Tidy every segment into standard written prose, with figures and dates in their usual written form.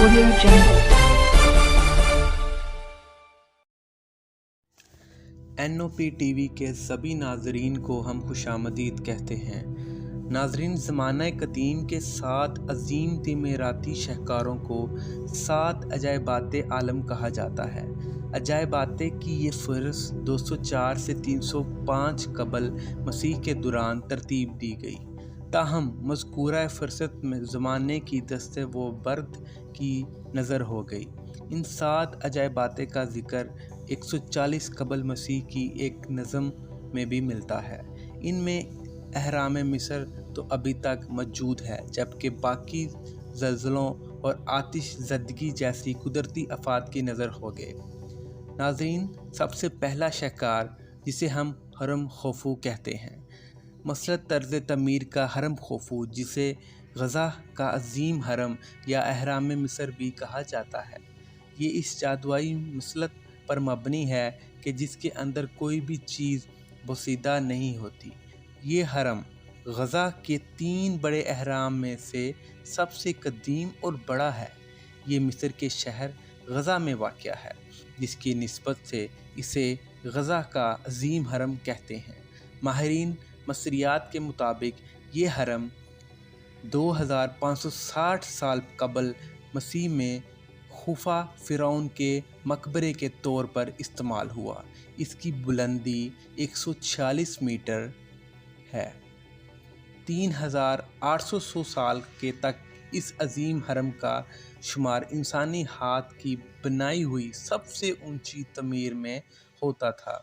Audio Jungle. NOP TV के सभी नाजरीन को हम खुशामदीद कहते हैं। नाजरीन, ज़माना कदीम के 7 अजीम तमीराती शहकारों को 7 अजायबात आलम कहा जाता है। अजायबात की ये फ़हरिस्त 204 से 305 कबल मसीह के दौरान तरतीब दी गई। ताहम मज़कूरा फ़हरिस्त में ज़माने की दस्ते व बर्द की नज़र हो गई। इन 7 अजायबात का ज़िक्र 140 कबल मसीह की एक नज़म में भी मिलता है। इनमें अहराम मिस्र तो अभी तक मौजूद है, जबकि बाकी ज़लज़लों और आतिश ज़दगी जैसी कुदरती आफ़ात की नज़र हो गए। नाज़रीन, सबसे पहला शहकार जिसे हम हरम खोफू कहते हैं, मसरत तर्ज़ तमीर का हरम खोफू, जिसे गज़ा का अज़ीम हरम या अहराम मिस्र भी कहा जाता है, ये इस जादुई मसलत पर मबनी है कि जिसके अंदर कोई भी चीज़ बोसीदा नहीं होती। ये हरम गज़ा के 3 बड़े अहराम में से सबसे कदीम और बड़ा है। ये मिस्र के शहर गज़ा में वाक़या है, जिसकी निस्बत से इसे गज़ा का अज़ीम हरम कहते हैं। माहिरीन मसरियात के मुताबिक ये हरम 2560 साल कबल मसीह में खुफा फ़िरौन के मकबरे के तौर पर इस्तेमाल हुआ। इसकी बुलंदी 146 मीटर है। 3800 साल के तक इस अजीम हरम का शुमार इंसानी हाथ की बनाई हुई सबसे ऊंची तमीर में होता था।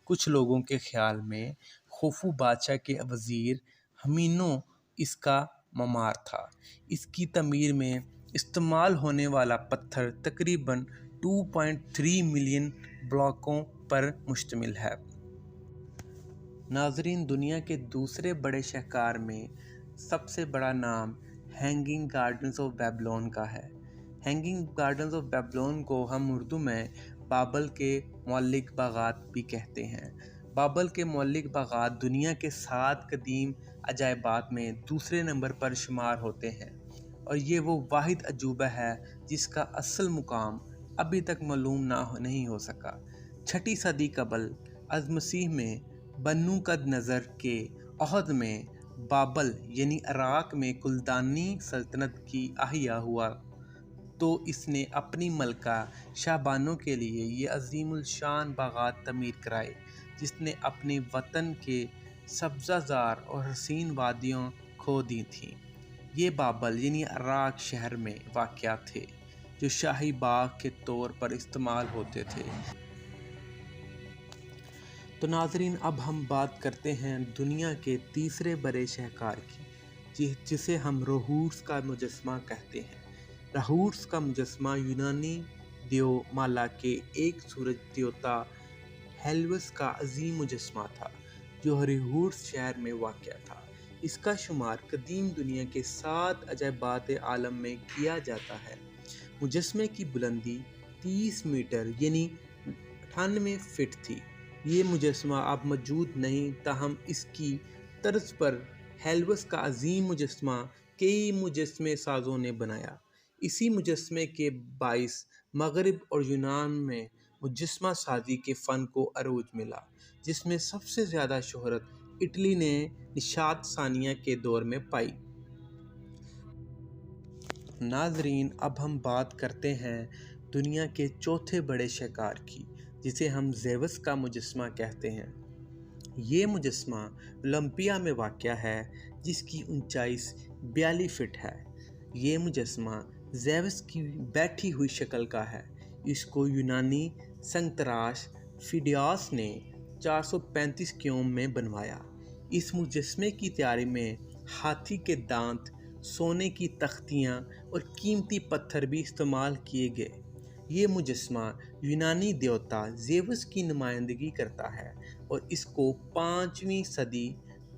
कुछ लोगों के ख्याल में खोफू बादशाह के वज़ीर हमीनो इसका ममार था। इसकी तमीर में इस्तेमाल होने वाला पत्थर तकरीबन 2.3 मिलियन ब्लॉकों पर मुश्तमिल है। नाजरीन, दुनिया के दूसरे बड़े शहकार में सबसे बड़ा नाम हैंगिंग गार्डन्स ऑफ बेबीलोन का है। हैंगिंग गार्डन्स ऑफ बेबीलोन को हम उर्दू में बाबल के मौलिक बागात भी कहते हैं। बाबल के मौलिक बागात दुनिया के 7 कदीम अजायबात में दूसरे नंबर पर शुमार होते हैं, और ये वो वाहिद अजूबा है जिसका असल मुकाम अभी तक मालूम नहीं हो सका। 6ठी सदी कबल अज़ मसीह में बन्नू कद नज़र के अहद में बाबल यानी इराक़ में कुलदानी सल्तनत की अहिया हुआ, तो इसने अपनी मलका शाहबानों के लिए ये अज़ीमुल शान बागात तमीर कराए, जिसने अपने वतन के सब्ज़ाज़ार और हसीन वादियों खो दी थीं। ये बाबल यानी इराक़ शहर में वाक़या थे, जो शाही बाग के तौर पर इस्तेमाल होते थे। तो नाजरीन, अब हम बात करते हैं दुनिया के तीसरे बड़े शहकार की, जिसे हम रोहूस का मुजस्मा कहते हैं। रोहूस का मुजस्मा यूनानी देव माला के एक सूरज देवता हेलवस का अजीम मुजस्मा था, जो रोहूस शहर में वाक़या था। इसका शुमार कदीम दुनिया के 7 अजायबात आलम में किया जाता है। मुजस्मे की बुलंदी 30 मीटर यानी 98 फिट थी। ये मुजस्मा अब मौजूद नहीं, ताहम इसकी तर्ज पर हेलवस का अजीम मुजस्मा कई मुजस्मे साजों ने बनाया। इसी मुजस्मे के बाइस मगरब और यूनान में मुजस्मा साजी के फ़न को अरूज मिला, जिसमें सबसे ज़्यादा शोहरत इटली ने निशात सानिया के दौर में पाई। नाजरीन, अब हम बात करते हैं दुनिया के चौथे बड़े शहकार की, जिसे हम ज़ेवस का मुजस्मा कहते हैं। ये मुजस्मा ओलंपिया में वाक़या है, जिसकी ऊंचाई 42 फिट है। ये मुजस्मा ज़ेवस की बैठी हुई शक्ल का है। इसको यूनानी संगतराश फिडियास ने 435 क्योम में बनवाया। इस मुजस्मे की तैयारी में हाथी के दांत, सोने की तख्तियाँ और कीमती पत्थर भी इस्तेमाल किए गए। ये मुजस्मा यूनानी देवता ज़ेवस की नुमाइंदगी करता है, और इसको 5वीं सदी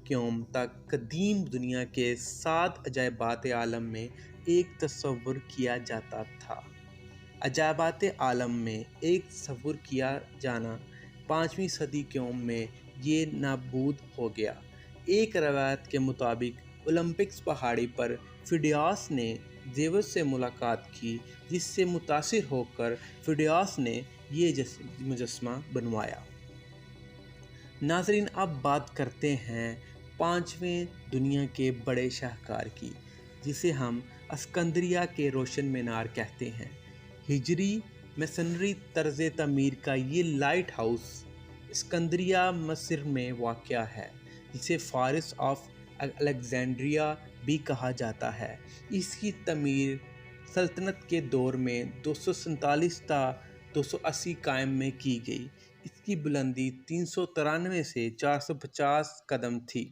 क्योम तक कदीम दुनिया के 7 अजायबात आलम में एक तस्वुर किया जाता था। अजायबात आलम में एक तस्वुर किया जाना 5वीं सदी क्योम में ये नाबूद हो गया। एक रवायत के मुताबिक ओलंपिक्स पहाड़ी पर फिडियास ने زیوس سے ملاقات کی، جس سے متاثر ہو کر فیڈیاس نے یہ مجسمہ بنوایا۔ ناظرین، اب بات کرتے ہیں پانچویں دنیا کے بڑے شاہکار کی، جسے ہم اسکندریہ کے روشن مینار کہتے ہیں۔ ہجری میسنری طرز تعمیر کا یہ لائٹ ہاؤس اسکندریہ مصر میں واقع ہے، جسے فارس آف الیگزینڈریا بھی کہا جاتا ہے۔ اس کی تعمیر سلطنت کے دور میں 247 تا 280 قائم میں کی گئی۔ اس کی بلندی 393 سے 450 قدم تھی۔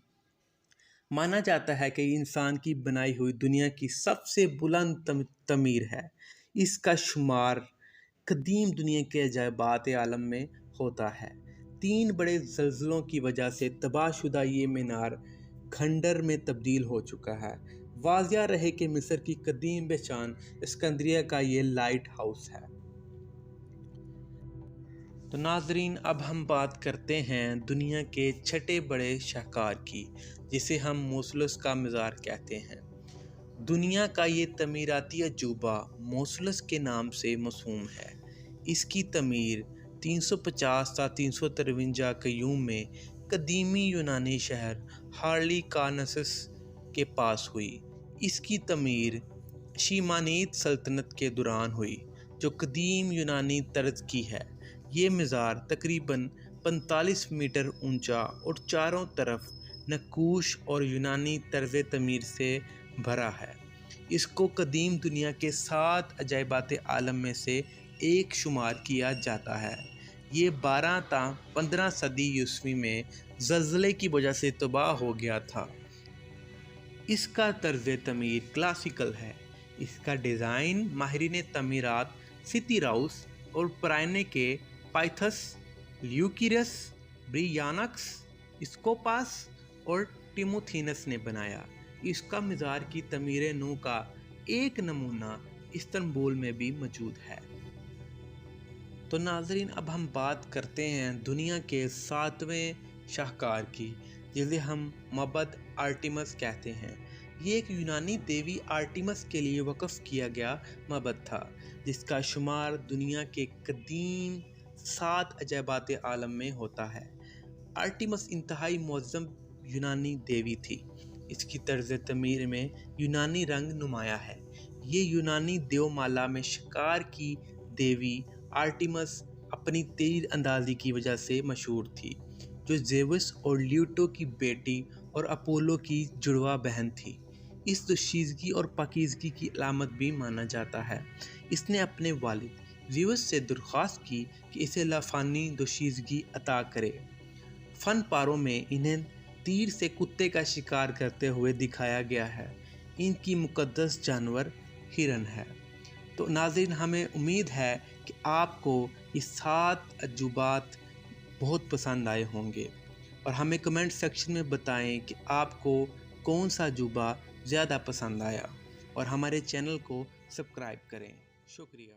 مانا جاتا ہے کہ یہ انسان کی بنائی ہوئی دنیا کی سب سے بلند تعمیر ہے۔ اس کا شمار قدیم دنیا کے عجائبات عالم میں ہوتا ہے۔ 3 بڑے زلزلوں کی وجہ سے تباہ شدہ یہ مینار کھنڈر میں تبدیل ہو چکا ہے۔ واضح رہے کہ مصر کی قدیم پہچان اسکندریہ کا یہ لائٹ ہاؤس ہے۔ تو ناظرین، اب ہم بات کرتے ہیں دنیا کے چھٹے بڑے شاہکار کی، جسے ہم موصلس کا مزار کہتے ہیں۔ دنیا کا یہ تعمیراتی عجوبہ موصلس کے نام سے موسوم ہے۔ اس کی تعمیر 350 تا 353 قیوم میں قدیمی یونانی شہر ہارلیکارنسس کے پاس ہوئی۔ اس کی تعمیر شیمانید سلطنت کے دوران ہوئی، جو قدیم یونانی طرز کی ہے۔ یہ مزار تقریباً 45 میٹر اونچا اور چاروں طرف نقوش اور یونانی طرز تعمیر سے بھرا ہے۔ اس کو قدیم دنیا کے 7 عجائبات عالم میں سے ایک شمار کیا جاتا ہے۔ یہ 12 تا 15 صدی عیسوی میں زلزلے کی وجہ سے تباہ ہو گیا تھا۔ اس کا طرز تعمیر کلاسیکل ہے۔ اس کا ڈیزائن ماہرین تعمیرات ستیراؤس اور پرائنے کے پائتھس، لیوکیرس، بریانکس، اسکوپاس اور ٹیموتھینس نے بنایا۔ اس کا مزار کی تعمیر نو کا ایک نمونہ استنبول میں بھی موجود ہے۔ تو ناظرین، اب ہم بات کرتے ہیں دنیا کے 7ویں شاہکار کی، جسے ہم معبد آرٹیمس کہتے ہیں۔ یہ ایک یونانی دیوی آرٹیمس کے لیے وقف کیا گیا معبد تھا، جس کا شمار دنیا کے قدیم 7 عجائبات عالم میں ہوتا ہے۔ آرٹیمس انتہائی معظم یونانی دیوی تھی۔ اس کی طرز تعمیر میں یونانی رنگ نمایاں ہے۔ یہ یونانی دیو مالا میں شکار کی دیوی آرٹیمس اپنی تیر اندازی کی وجہ سے مشہور تھی، جو زیوس اور لیوٹو کی بیٹی اور اپولو کی جڑواں بہن تھی۔ اس دوشیزگی اور پاکیزگی کی علامت بھی مانا جاتا ہے۔ اس نے اپنے والد زیوس سے درخواست کی کہ اسے لافانی دوشیزگی عطا کرے۔ فن پاروں میں انہیں تیر سے کتے کا شکار کرتے ہوئے دکھایا گیا ہے۔ ان کی مقدس جانور ہرن ہے۔ تو ناظرین، ہمیں امید ہے کہ آپ کو یہ 7 عجوبات بہت پسند آئے ہوں گے، اور ہمیں کمنٹ سیکشن میں بتائیں کہ آپ کو کون سا عجوبہ زیادہ پسند آیا، اور ہمارے چینل کو سبسکرائب کریں۔ شکریہ۔